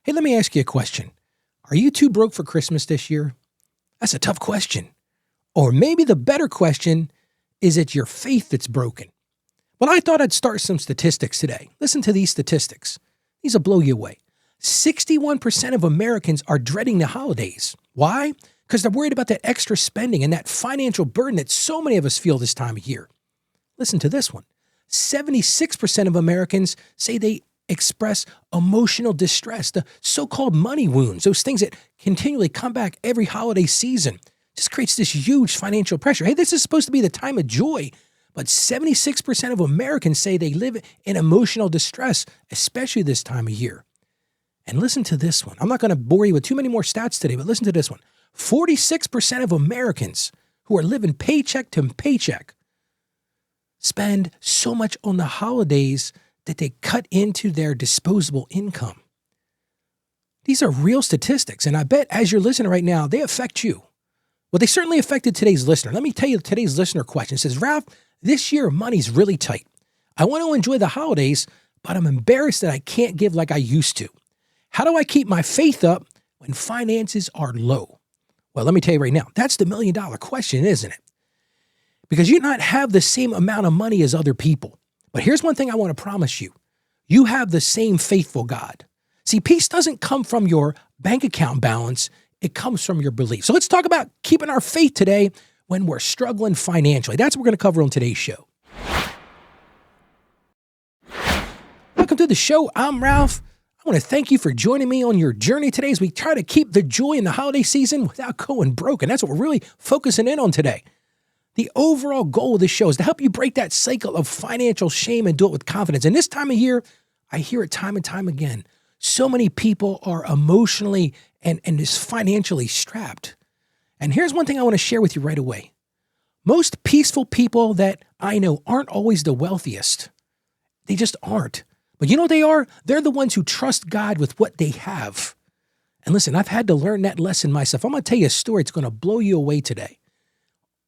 Hey, let me ask you a question. Are you too broke for Christmas this year? That's a tough question. Or maybe the better question is it your faith that's broken? Well, I thought I'd start some statistics today. Listen to these statistics. These will blow you away. 61% of Americans are dreading the holidays. Why? Because they're worried about that extra spending and that financial burden that so many of us feel this time of year. Listen to this one. 76% of Americans say they express emotional distress, the so-called money wounds, those things that continually come back every holiday season. Just creates this huge financial pressure. Hey, this is supposed to be the time of joy, but 76% of Americans say they live in emotional distress, especially this time of year. And listen to this one. I'm not going to bore you with too many more stats today, but listen to this one. 46% of Americans who are living paycheck to paycheck spend so much on the holidays that they cut into their disposable income. These are real statistics, and I bet as you're listening right now, they affect you. Well, they certainly affected today's listener. Let me tell you today's listener question. It says, Ralph, this year money's really tight. I want to enjoy the holidays, but I'm embarrassed that I can't give like I used to. How do I keep my faith up when finances are low? Well, let me tell you right now, that's the million-dollar question, isn't it? Because you not have the same amount of money as other people. But here's one thing I want to promise you. You have the same faithful God. See, peace doesn't come from your bank account balance. It comes from your belief. So let's talk about keeping our faith today when we're struggling financially. That's what we're going to cover on today's show. Welcome to the show. I'm Ralph. I want to thank you for joining me on your journey today as we try to keep the joy in the holiday season without going broke. And that's what we're really focusing in on today. The overall goal of this show is to help you break that cycle of financial shame and do it with confidence. And this time of year, I hear it time and time again. So many people are emotionally and just financially strapped. And here's one thing I want to share with you right away. Most peaceful people that I know aren't always the wealthiest. They just aren't. But you know what they are? They're the ones who trust God with what they have. And listen, I've had to learn that lesson myself. I'm going to tell you a story. It's going to blow you away today.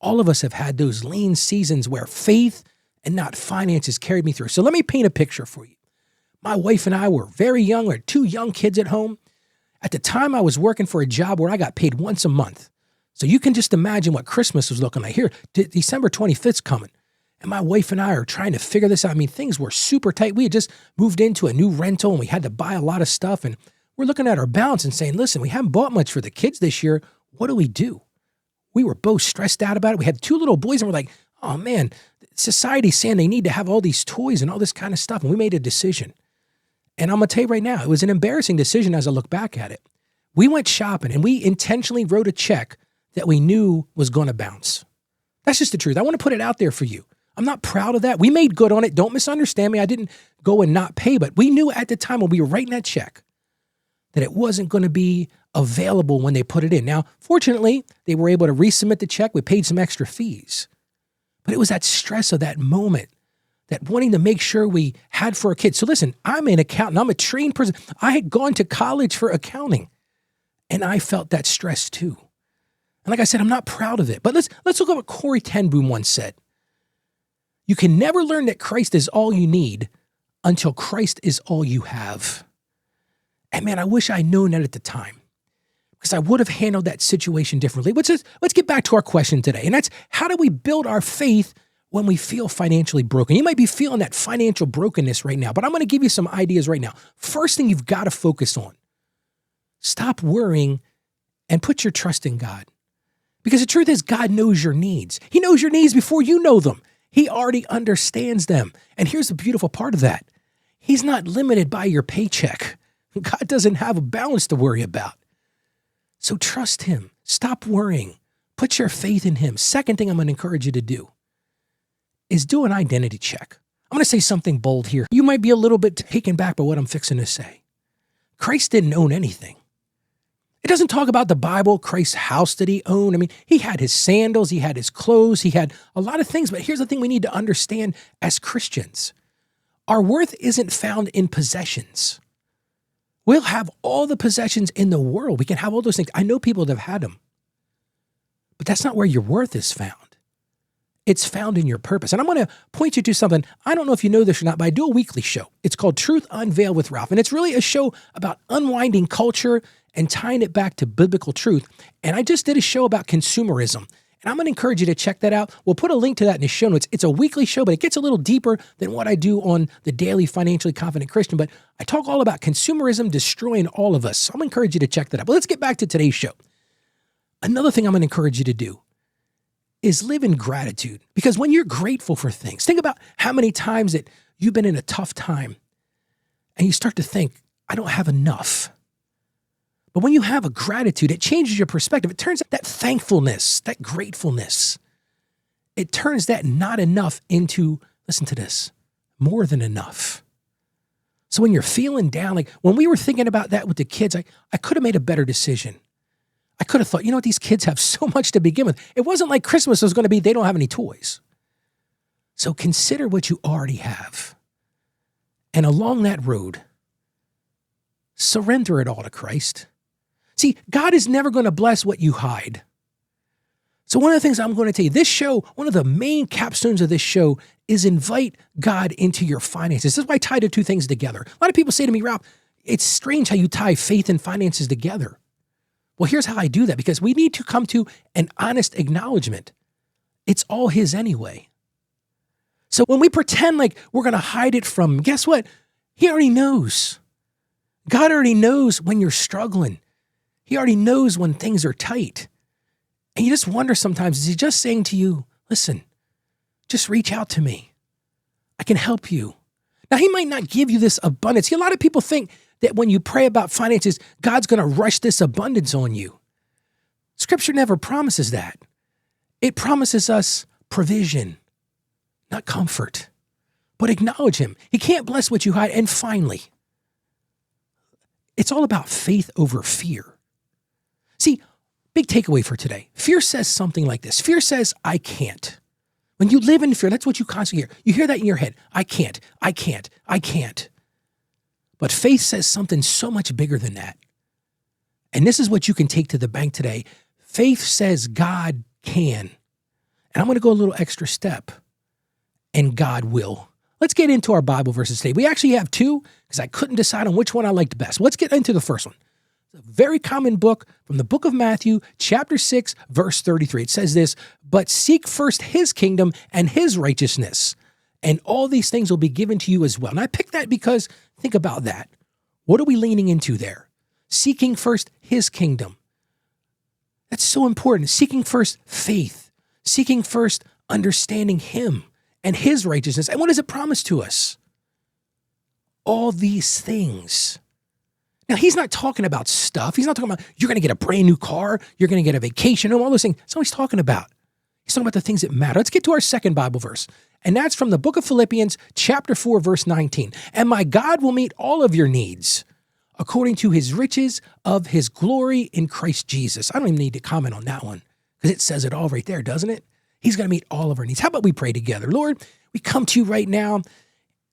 All of us have had those lean seasons where faith and not finances carried me through. So let me paint a picture for you. My wife and I were very young. We had 2 young kids at home. At the time, I was working for a job where I got paid once a month. So you can just imagine what Christmas was looking like. Here, December 25th's coming. And my wife and I are trying to figure this out. I mean, things were super tight. We had just moved into a new rental and we had to buy a lot of stuff. And we're looking at our balance and saying, listen, we haven't bought much for the kids this year. What do we do? We were both stressed out about it. We had 2 little boys and we're like, oh man, society's saying they need to have all these toys and all this kind of stuff. And we made a decision. And I'm going to tell you right now, it was an embarrassing decision as I look back at it. We went shopping and we intentionally wrote a check that we knew was going to bounce. That's just the truth. I want to put it out there for you. I'm not proud of that. We made good on it. Don't misunderstand me. I didn't go and not pay, but we knew at the time when we were writing that check that it wasn't going to be available when they put it in. Now, fortunately, they were able to resubmit the check. We paid some extra fees, but it was that stress of that moment, that wanting to make sure we had for our kids. So listen, I'm an accountant. I'm a trained person. I had gone to college for accounting and I felt that stress too. And like I said, I'm not proud of it, but let's look at what Corey ten Boom once said. You can never learn that Christ is all you need until Christ is all you have. And man, I wish I'd known that at the time because I would have handled that situation differently. Let's get back to our question today. And that's, how do we build our faith when we feel financially broken? You might be feeling that financial brokenness right now, but I'm going to give you some ideas right now. First thing you've got to focus on, stop worrying and put your trust in God. Because the truth is, God knows your needs. He knows your needs before you know them. He already understands them. And here's the beautiful part of that. He's not limited by your paycheck. God doesn't have a balance to worry about. So trust him. Stop worrying. Put your faith in him. Second thing I'm going to encourage you to do is do an identity check. I'm going to say something bold here. You might be a little bit taken back by what I'm fixing to say. Christ didn't own anything. It doesn't talk about the Bible, Christ's house that he owned. I mean, he had his sandals, he had his clothes, he had a lot of things. But here's the thing we need to understand as Christians. Our worth isn't found in possessions. We'll have all the possessions in the world. We can have all those things. I know people that have had them. But that's not where your worth is found. It's found in your purpose. And I'm going to point you to something. I don't know if you know this or not, but I do a weekly show. It's called Truth Unveiled with Ralph. And it's really a show about unwinding culture and tying it back to biblical truth. And I just did a show about consumerism. And I'm going to encourage you to check that out. We'll put a link to that in the show notes. It's a weekly show, but it gets a little deeper than what I do on the Daily Financially Confident Christian. But I talk all about consumerism destroying all of us. So I'm going to encourage you to check that out. But let's get back to today's show. Another thing I'm going to encourage you to do is live in gratitude. Because when you're grateful for things, think about how many times that you've been in a tough time and you start to think, I don't have enough. But when you have a gratitude, it changes your perspective. It turns that thankfulness, that gratefulness, it turns that not enough into, listen to this, more than enough. So when you're feeling down, like when we were thinking about that with the kids, I could have made a better decision. I could have thought, you know what, these kids have so much to begin with. It wasn't like Christmas was going to be, they don't have any toys. So consider what you already have. And along that road, surrender it all to Christ. See, God is never going to bless what you hide. So one of the things I'm going to tell you, this show, one of the main capstones of this show is invite God into your finances. This is why I tie the two things together. A lot of people say to me, Ralph, it's strange how you tie faith and finances together. Well, here's how I do that, because we need to come to an honest acknowledgement. It's all His anyway. So when we pretend like we're going to hide it from Him, guess what? He already knows. God already knows when you're struggling. He already knows when things are tight. And you just wonder sometimes, is He just saying to you, listen, just reach out to me. I can help you. Now, He might not give you this abundance. See, a lot of people think that when you pray about finances, God's going to rush this abundance on you. Scripture never promises that. It promises us provision, not comfort. But acknowledge Him. He can't bless what you hide. And finally, it's all about faith over fear. See, big takeaway for today. Fear says something like this. Fear says, I can't. When you live in fear, that's what you constantly hear. You hear that in your head. I can't, I can't, I can't. But faith says something so much bigger than that. And this is what you can take to the bank today. Faith says God can. And I'm going to go a little extra step. And God will. Let's get into our Bible verses today. We actually have two because I couldn't decide on which one I liked best. Let's get into the first one. It's a very common book from the book of Matthew, chapter 6, verse 33. It says this, but seek first His kingdom and His righteousness, and all these things will be given to you as well. And I picked that because think about that. What are we leaning into there? Seeking first His kingdom. That's so important. Seeking first faith. Seeking first understanding Him and His righteousness. And what does it promise to us? All these things. Now, He's not talking about stuff. He's not talking about you're going to get a brand new car, you're going to get a vacation, all those things. That's not what He's talking about. He's talking about the things that matter. Let's get to our second Bible verse. And that's from the book of Philippians, chapter 4, verse 19. And my God will meet all of your needs according to His riches of His glory in Christ Jesus. I don't even need to comment on that one because it says it all right there, doesn't it? He's going to meet all of our needs. How about we pray together? Lord, we come to you right now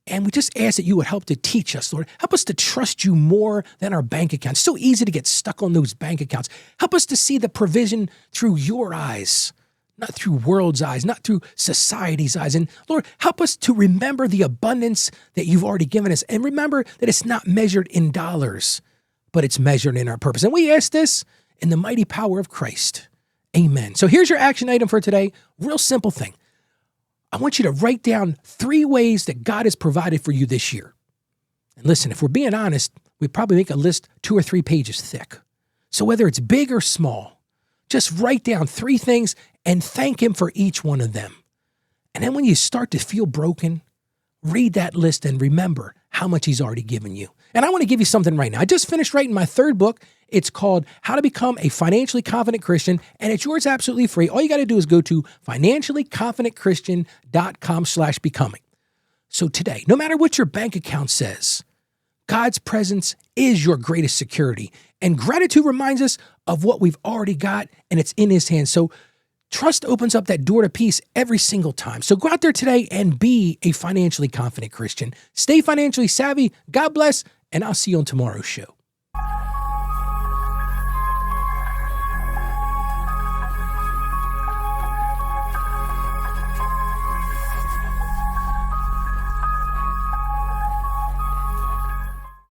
and we just ask that you would help to teach us, Lord. Help us to trust you more than our bank accounts. It's so easy to get stuck on those bank accounts. Help us to see the provision through your eyes, not through world's eyes, not through society's eyes. And Lord, help us to remember the abundance that you've already given us. And remember that it's not measured in dollars, but it's measured in our purpose. And we ask this in the mighty power of Christ. Amen. So here's your action item for today. Real simple thing. I want you to write down 3 ways that God has provided for you this year. And listen, if we're being honest, we probably make a list 2 or 3 pages thick. So whether it's big or small, just write down 3 things and thank Him for each one of them. And then when you start to feel broken, read that list and remember how much He's already given you. And I want to give you something right now. I just finished writing my 3rd book. It's called How to Become a Financially Confident Christian, and it's yours absolutely free. All you got to do is go to financiallyconfidentchristian.com/becoming. So today, no matter what your bank account says, God's presence is your greatest security. And gratitude reminds us of what we've already got, and it's in His hands. So trust opens up that door to peace every single time. So go out there today and be a financially confident Christian. Stay financially savvy. God bless, and I'll see you on tomorrow's show.